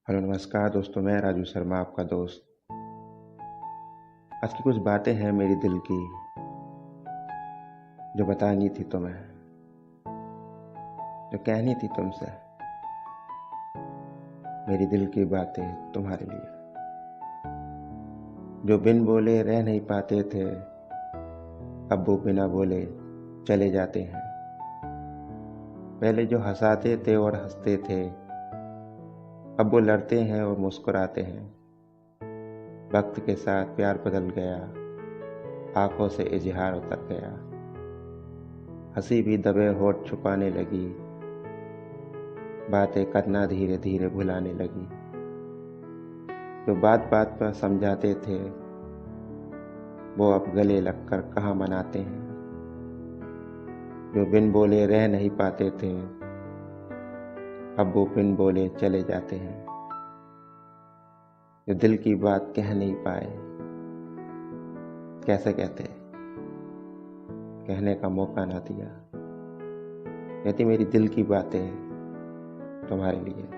Hello नमस्कार दोस्तों, मैं राजू शर्मा आपका दोस्त। आज की कुछ बातें हैं मेरी दिल की जो बतानी थी तुम्हें, जो कहनी थी तुमसे। मेरी दिल की बातें तुम्हारे लिए, जो बिन बोले रह नहीं पाते थे, अब वो बिना बोले चले जाते हैं। पहले जो हंसाते थे और हंसते थे, अब वो लड़ते हैं और मुस्कुराते हैं। वक्त के साथ प्यार बदल गया, आंखों से इजहार उतर गया। हंसी भी दबे होठ छुपाने लगी, बातें करना धीरे धीरे भुलाने लगी। जो बात बात पर समझाते थे, वो अब गले लगकर कहाँ मनाते हैं। जो बिन बोले रह नहीं पाते थे, अब वो बिन बोले चले जाते हैं। जो दिल की बात कह नहीं पाए, कैसे कहते, कहने का मौका ना दिया। कहती मेरी दिल की बातें तुम्हारे लिए।